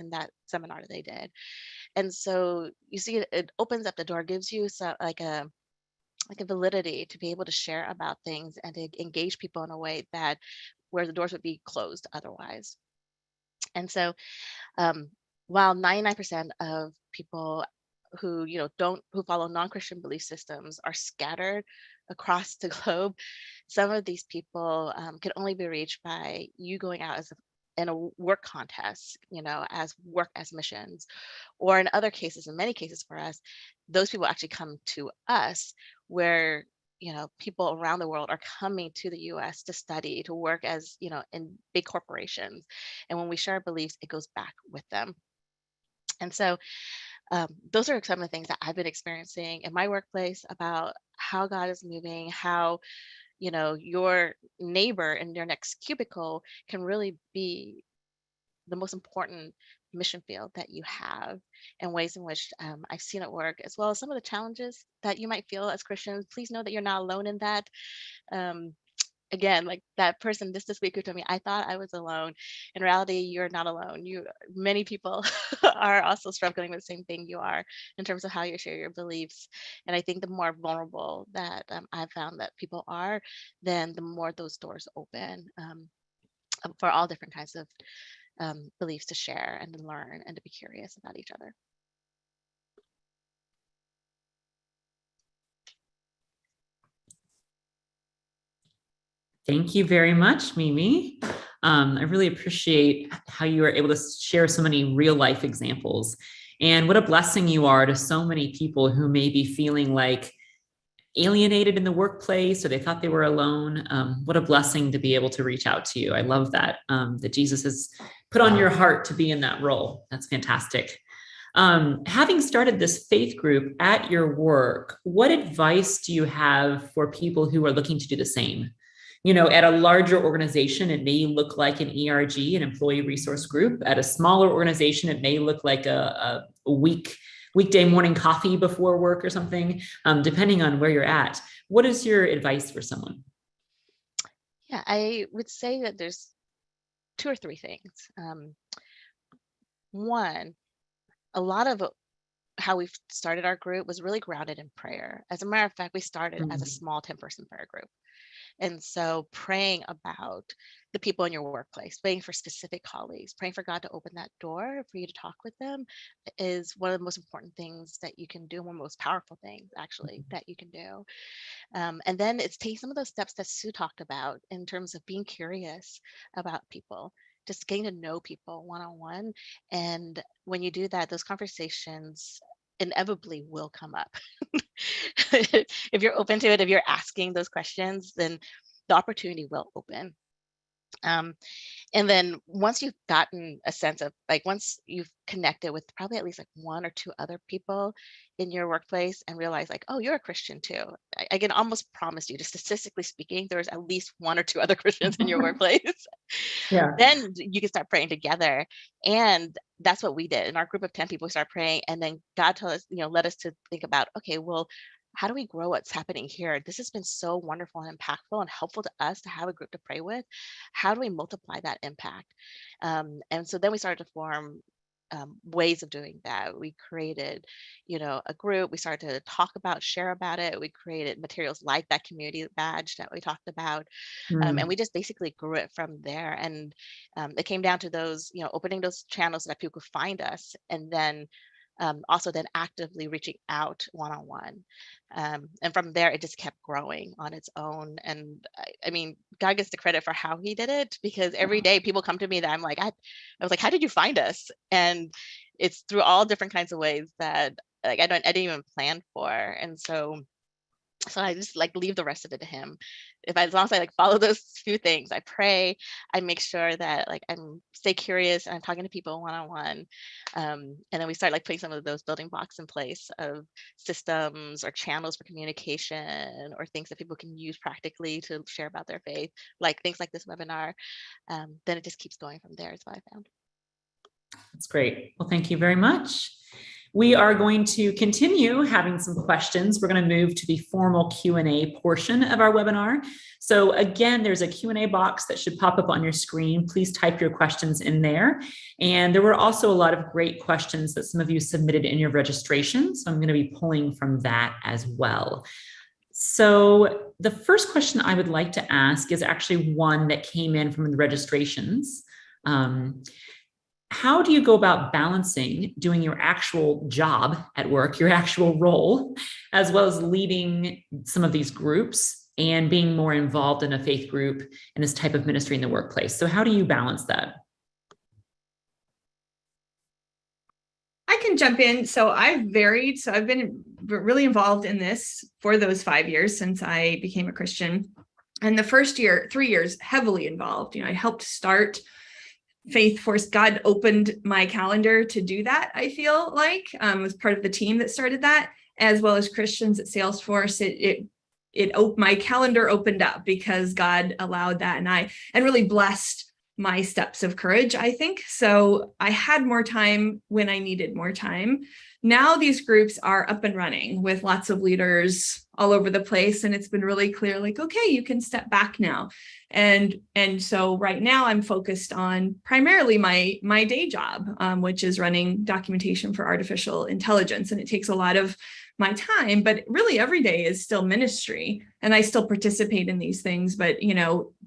that seminar that they did. And so you see, it opens up the door, gives you like a validity to be able to share about things and to engage people in a way that where the doors would be closed otherwise. And so, um, while 99% of people who who follow non-Christian belief systems are scattered across the globe, some of these people can only be reached by you going out in a work contest, as missions, or in other cases, in many cases for us, those people actually come to us, where people around the world are coming to the US to study, to work as in big corporations, and when we share our beliefs, it goes back with them. And so those are some of the things that I've been experiencing in my workplace about how God is moving, how your neighbor in your next cubicle can really be the most important mission field that you have, and ways in which I've seen it work, as well as some of the challenges that you might feel as Christians. Please know that you're not alone in that. Um, Again, like that person this week who told me I thought I was alone. In reality, you're not alone. Many people are also struggling with the same thing you are in terms of how you share your beliefs. And I think the more vulnerable that I've found that people are, then the more those doors open for all different kinds of beliefs to share and to learn and to be curious about each other. Thank you very much, Mimi. I really appreciate how you are able to share so many real life examples, and what a blessing you are to so many people who may be feeling like alienated in the workplace, or they thought they were alone. What a blessing to be able to reach out to you. I love that, that Jesus has put on your heart to be in that role. That's fantastic. Having started this faith group at your work, what advice do you have for people who are looking to do the same? At a larger organization, it may look like an ERG, an employee resource group. At a smaller organization, it may look like a weekday morning coffee before work or something, depending on where you're at. What is your advice for someone? Yeah, I would say that there's 2 or 3 things. One, a lot of how we've started our group was really grounded in prayer. As a matter of fact, we started as a small 10-person prayer group. And so praying about the people in your workplace, praying for specific colleagues, praying for God to open that door for you to talk with them is one of the most important things that you can do, one of the most powerful things actually that you can do. And then it's taking some of those steps that Sue talked about in terms of being curious about people, just getting to know people one-on-one. And when you do that, those conversations inevitably will come up. If you're open to it, if you're asking those questions, then the opportunity will open. And then once you've gotten a sense of, like, once you've connected with probably at least like 1 or 2 other people in your workplace and realize like, oh, you're a Christian too. I can almost promise you, just statistically speaking, there's at least 1 or 2 other Christians in your workplace. Yeah. Then you can start praying together. And that's what we did. In our group of 10 people, we started praying, and then God told us, led us to think about, okay, well, how do we grow what's happening here? This has been so wonderful and impactful and helpful to us to have a group to pray with. How do we multiply that impact? And so then we started to form ways of doing that. We created, a group. We started to talk about, share about it. We created materials like that community badge that we talked about. And we just basically grew it from there. And it came down to those, opening those channels so that people could find us, and then also then actively reaching out one-on-one. And from there, it just kept growing on its own. And I mean, God gets the credit for how he did it, because every day people come to me that I'm like, I was like, how did you find us? And it's through all different kinds of ways that like I didn't even plan for. And so So I just like leave the rest of it to him. As long as I like follow those few things, I pray, I make sure that like I'm stay curious and I'm talking to people one-on-one. And then we start like putting some of those building blocks in place of systems or channels for communication or things that people can use practically to share about their faith, like things like this webinar. Then it just keeps going from there is what I found. That's great. Well, thank you very much. We are going to continue having some questions. We're going to move to the formal Q&A portion of our webinar. So again, there's a Q&A box that should pop up on your screen. Please type your questions in there. And there were also a lot of great questions that some of you submitted in your registration. So I'm going to be pulling from that as well. So the first question I would like to ask is actually one that came in from the registrations. How do you go about balancing doing your actual job at work, your actual role, as well as leading some of these groups and being more involved in a faith group and this type of ministry in the workplace? So how do you balance that? I can jump in. So I've varied. So I've been really involved in this for those 5 years since I became a Christian. And the first year, 3 years, heavily involved. I helped start Faith Force. God opened my calendar to do that, I feel like, was part of the team that started that, as well as Christians at Salesforce. My calendar opened up because God allowed that, and really blessed my steps of courage, I think. So I had more time when I needed more time. Now these groups are up and running with lots of leaders all over the place. And it's been really clear, like, okay, you can step back now. And so right now I'm focused on primarily my day job, which is running documentation for artificial intelligence. And it takes a lot of my time, but really every day is still ministry. And I still participate in these things. But,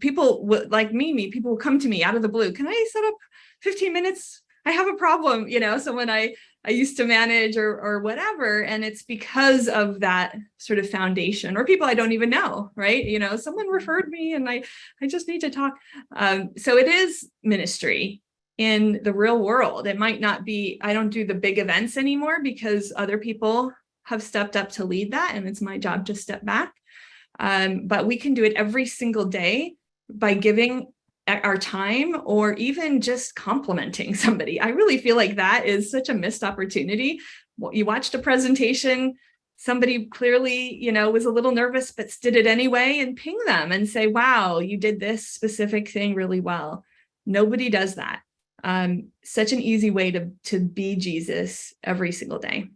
people like me, people will come to me out of the blue. Can I set up 15 minutes? I have a problem, someone I used to manage or whatever. And it's because of that sort of foundation, or people I don't even know, right? Someone referred me and I just need to talk. So it is ministry in the real world. It might not be, I don't do the big events anymore because other people have stepped up to lead that. And it's my job to step back. But we can do it every single day by giving our time, or even just complimenting somebody. I really feel like that is such a missed opportunity. You watched a presentation, somebody clearly, was a little nervous, but did it anyway, and ping them and say, wow, you did this specific thing really well. Nobody does that. Such an easy way to be Jesus every single day.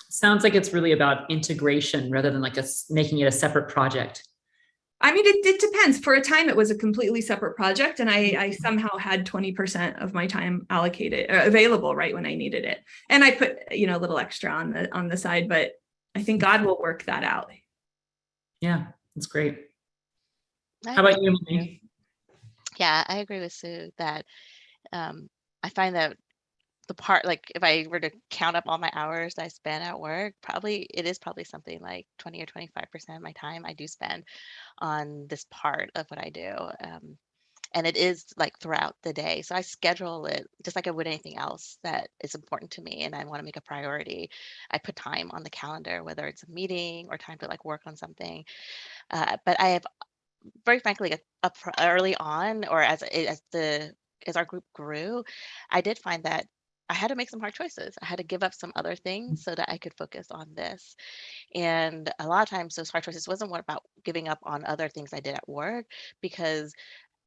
Sounds like it's really about integration rather than like making it a separate project. I mean, it depends. For a time, it was a completely separate project, and I somehow had 20% of my time allocated, available right when I needed it. And I put, a little extra on the side, but I think God will work that out. Yeah, that's great. How about you, Emily? Yeah, I agree with Sue that I find that the part, like if I were to count up all my hours that I spend at work, it is probably something like 20 or 25% of my time I do spend on this part of what I do. And it is like throughout the day. So I schedule it just like I would anything else that is important to me and I want to make a priority. I put time on the calendar, whether it's a meeting or time to like work on something. But I have, very frankly, early on, or as our group grew, I did find that I had to make some hard choices. I had to give up some other things so that I could focus on this. And a lot of times those hard choices wasn't what about giving up on other things I did at work, because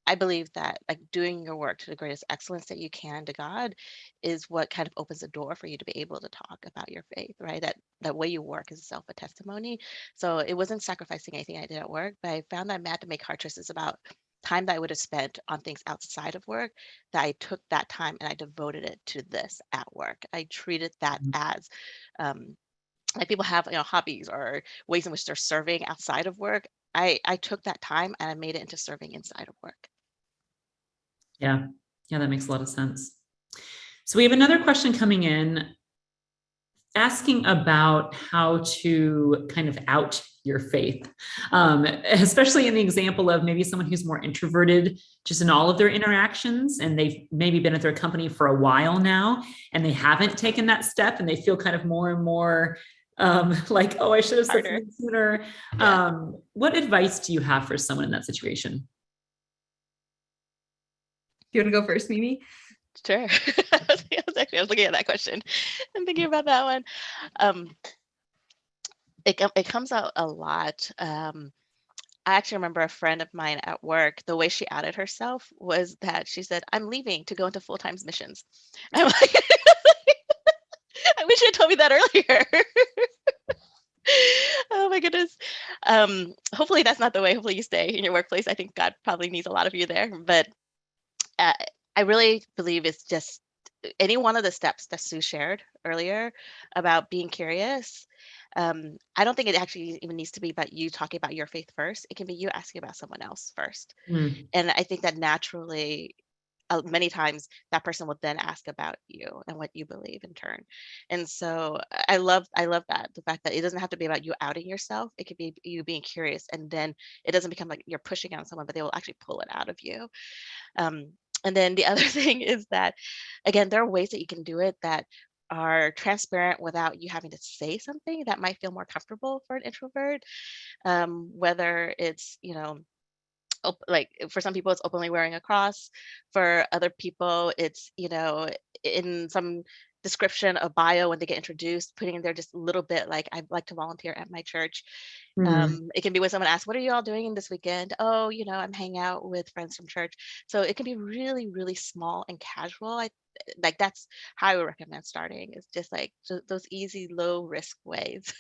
I believe that like doing your work to the greatest excellence that you can to God is what kind of opens the door for you to be able to talk about your faith, right? That way you work is a testimony. So it wasn't sacrificing anything I did at work, but I found that I had to make hard choices about time that I would have spent on things outside of work, that I took that time and I devoted it to this at work. I treated that as like people have hobbies or ways in which they're serving outside of work. I took that time and I made it into serving inside of work. Yeah, that makes a lot of sense. So we have another question coming in asking about how to kind of out your faith, especially in the example of maybe someone who's more introverted just in all of their interactions, and they've maybe been at their company for a while now, and they haven't taken that step, and they feel kind of more and more like, oh, I should have said Harder. something sooner. Yeah. What advice do you have for someone in that situation? Do you want to go first, Mimi? Sure. I was looking at that question and thinking about that one. Um, it comes out a lot. I actually remember a friend of mine at work, the way she outed herself was that she said, "I'm leaving to go into full-time missions." I'm like, I wish you had told me that earlier. Oh my goodness. Hopefully that's not the way. Hopefully you stay in your workplace. I think God probably needs a lot of you there. But uh, I really believe it's just any one of the steps that Sue shared earlier about being curious. I don't think it actually even needs to be about you talking about your faith first. It can be you asking about someone else first. Mm. And I think that naturally, many times that person will then ask about you and what you believe in turn. And so I love that, the fact that it doesn't have to be about you outing yourself. It could be you being curious, and then it doesn't become like you're pushing on someone, but they will actually pull it out of you. Um, and then the other thing is that, again, there are ways that you can do it that are transparent without you having to say something that might feel more comfortable for an introvert. Whether it's, like for some people it's openly wearing a cross. For other people it's, in some description of bio when they get introduced, putting in there just a little bit like, "I'd like to volunteer at my church." Mm. It can be when someone asks, "What are you all doing this weekend?" "Oh, I'm hanging out with friends from church." So it can be really, really small and casual. Like that's how I would recommend starting, is just like those easy, low risk ways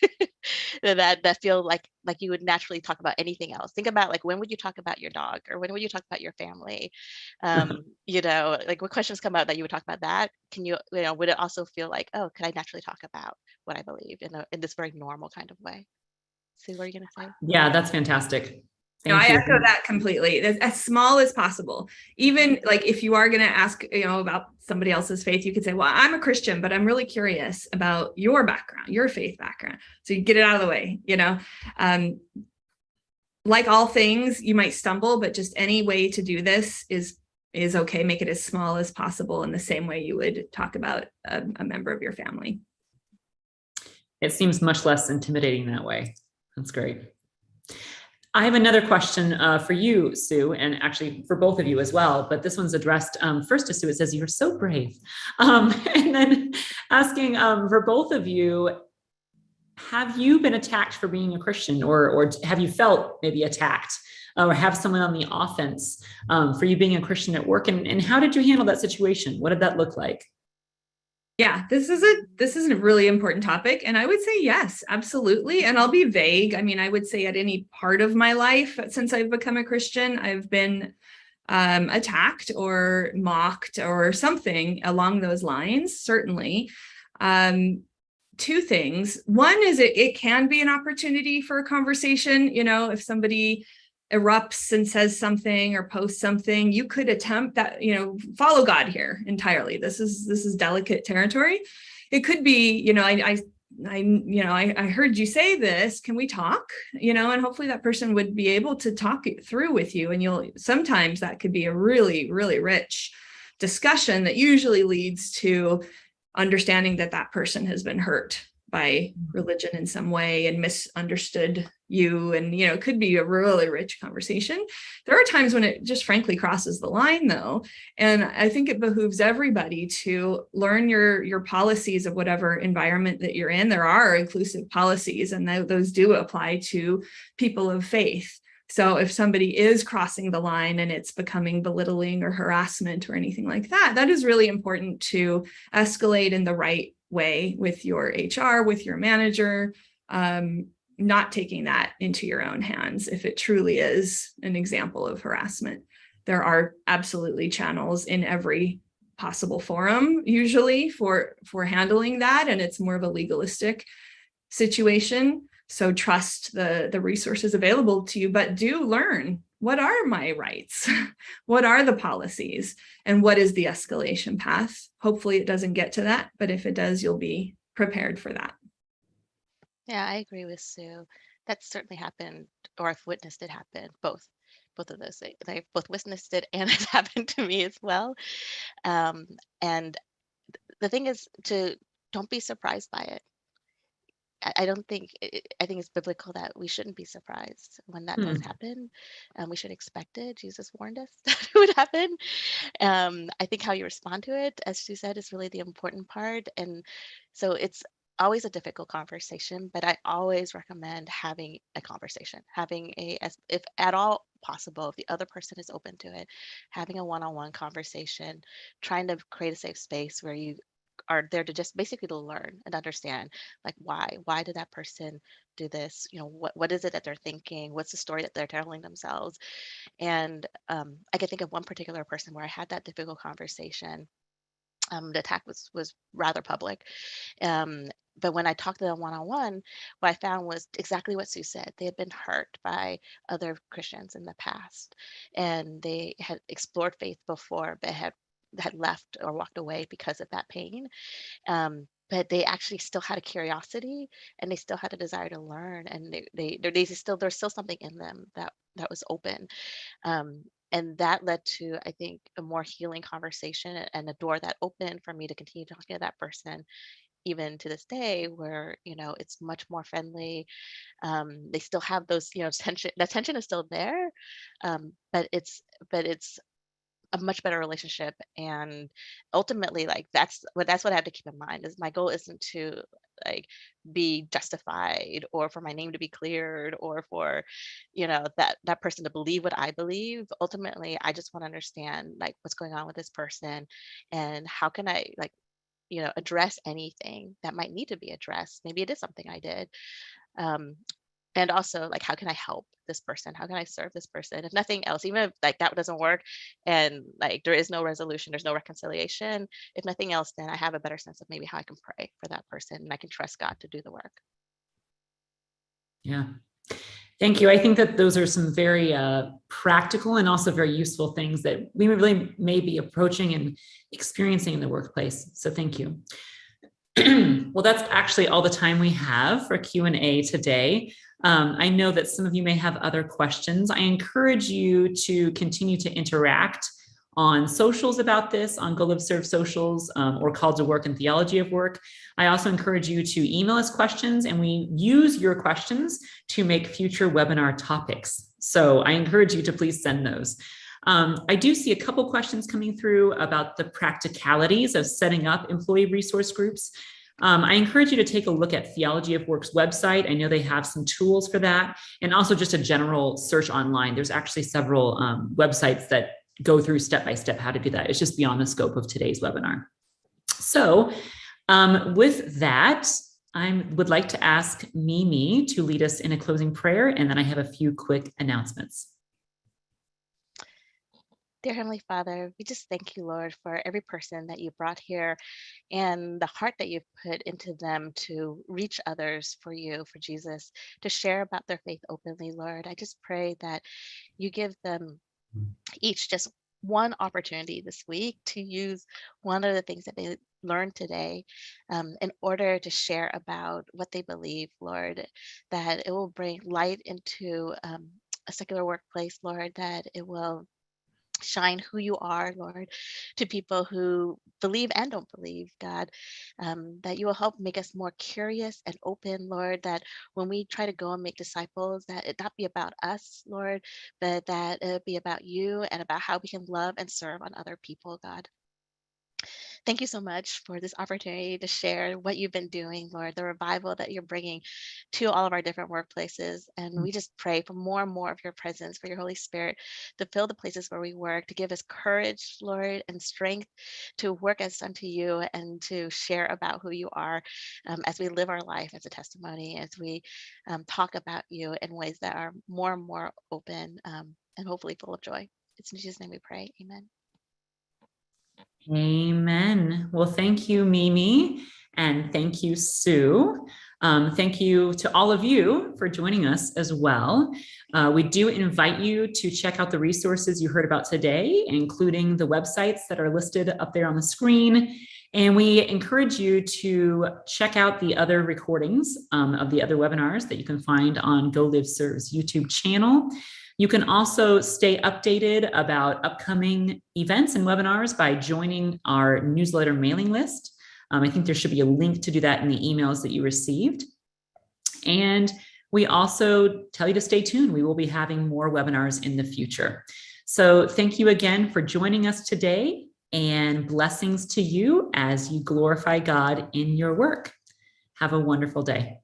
that feel like you would naturally talk about anything else. Think about, like, when would you talk about your dog, or when would you talk about your family? Like what questions come out that you would talk about that? Can would it also feel like, oh, could I naturally talk about what I believe in this very normal kind of way? See, what are you gonna say? Yeah, that's fantastic. No, I Thank you. echo that completely. As small as possible. Even like if you are going to ask, about somebody else's faith, you could say, "Well, I'm a Christian, but I'm really curious about your background, your faith background." So you get it out of the way, Like all things, you might stumble, but just any way to do this is okay. Make it as small as possible in the same way you would talk about a member of your family. It seems much less intimidating that way. That's great. I have another question for you, Sue, and actually for both of you as well, but this one's addressed first to Sue. It says, "You're so brave." And then asking for both of you, have you been attacked for being a Christian, or have you felt maybe attacked, or have someone on the offense for you being a Christian at work? And how did you handle that situation? What did that look like? Yeah, this is a really important topic. And I would say yes, absolutely. And I'll be vague. I mean, I would say at any part of my life since I've become a Christian, I've been attacked or mocked or something along those lines, certainly. Two things. One is it can be an opportunity for a conversation. If somebody erupts and says something or posts something, you could attempt that, follow God here entirely. This is delicate territory. It could be, I heard you say this, can we talk? And hopefully that person would be able to talk it through with you. And sometimes that could be a really, really rich discussion that usually leads to understanding that person has been hurt by religion in some way and misunderstood you. And, it could be a really rich conversation. There are times when it just frankly crosses the line, though. And I think it behooves everybody to learn your policies of whatever environment that you're in. There are inclusive policies, and those do apply to people of faith. So if somebody is crossing the line and it's becoming belittling or harassment or anything like that, that is really important to escalate in the right way with your HR, with your manager, not taking that into your own hands if it truly is an example of harassment. There are absolutely channels in every possible forum, usually for handling that, and it's more of a legalistic situation. So trust the resources available to you, but do learn, what are my rights? What are the policies? And what is the escalation path? Hopefully it doesn't get to that, but if it does, you'll be prepared for that. Yeah, I agree with Sue. That's certainly happened, or I've witnessed it happen. Both of those things. I've both witnessed it and it's happened to me as well. And the thing is, don't be surprised by it. I don't think, I think it's biblical that we shouldn't be surprised when that does happen. We should expect it. Jesus warned us that it would happen. I think how you respond to it, as you said, is really the important part. And so it's always a difficult conversation, but I always recommend having a conversation, having as if at all possible, if the other person is open to it, having a one-on-one conversation, trying to create a safe space where you are there to just basically to learn and understand, like, why did that person do this, what is it that they're thinking, what's the story that they're telling themselves. And I can think of one particular person where I had that difficult conversation. The attack was rather public. Um, but when I talked to them one-on-one, what I found was exactly what Sue said. They had been hurt by other Christians in the past, and they had explored faith before, but had left or walked away because of that pain. But they actually still had a curiosity, and they still had a desire to learn, and there's still something in them that was open. Um, and that led to, I think, a more healing conversation and a door that opened for me to continue talking to that person, even to this day, where it's much more friendly. They still have those, tension. That tension is still there, but it's a much better relationship. And ultimately, like, that's what I have to keep in mind, is my goal isn't to, like, be justified, or for my name to be cleared, or for that person to believe what I believe. Ultimately, I just want to understand, like, what's going on with this person, and how can I, like, address anything that might need to be addressed. Maybe it is something I did. um, and also, like, how can I help this person, how can I serve this person, if nothing else, even if, like, that doesn't work, and, like, there is no resolution, there's no reconciliation. If nothing else, then I have a better sense of maybe how I can pray for that person, and I can trust God to do the work. Yeah. Thank you. I think that those are some very practical and also very useful things that we really may be approaching and experiencing in the workplace. So thank you. Well, that's actually all the time we have for Q&A today. I know that some of you may have other questions. I encourage you to continue to interact on socials about this, on Go Live Serve socials, or Called to Work and Theology of Work. I also encourage you to email us questions, and we use your questions to make future webinar topics. So I encourage you to please send those. I do see a couple questions coming through about the practicalities of setting up employee resource groups. I encourage you to take a look at Theology of Work's website. I know they have some tools for that, and also just a general search online. There's actually several websites that go through step-by-step how to do that. It's just beyond the scope of today's webinar. So with that, I would like to ask Mimi to lead us in a closing prayer, and then I have a few quick announcements. Dear Heavenly Father, we just thank you, Lord, for every person that you brought here, and the heart that you've put into them to reach others for you, for Jesus, to share about their faith openly, Lord. I just pray that you give them each just one opportunity this week to use one of the things that they learned today, in order to share about what they believe, Lord, that it will bring light into a secular workplace, Lord, that it will shine who you are, Lord, to people who believe and don't believe, God, that you will help make us more curious and open, Lord, that when we try to go and make disciples, that it not be about us, Lord, but that it be about you and about how we can love and serve on other people, God. Thank you so much for this opportunity to share what you've been doing, Lord, the revival that you're bringing to all of our different workplaces. And we just pray for more and more of your presence, for your Holy Spirit to fill the places where we work, to give us courage, Lord, and strength to work as unto you and to share about who you are, as we live our life as a testimony, as we talk about you in ways that are more and more open, and hopefully full of joy. It's in Jesus' name we pray. Amen. Amen. Well, thank you, Mimi, and thank you, Sue. Thank you to all of you for joining us as well. We do invite you to check out the resources you heard about today, including the websites that are listed up there on the screen. And we encourage you to check out the other recordings of the other webinars that you can find on Go Live Serve's YouTube channel. You can also stay updated about upcoming events and webinars by joining our newsletter mailing list. I think there should be a link to do that in the emails that you received. And we also tell you to stay tuned. We will be having more webinars in the future. So thank you again for joining us today, and blessings to you as you glorify God in your work. Have a wonderful day.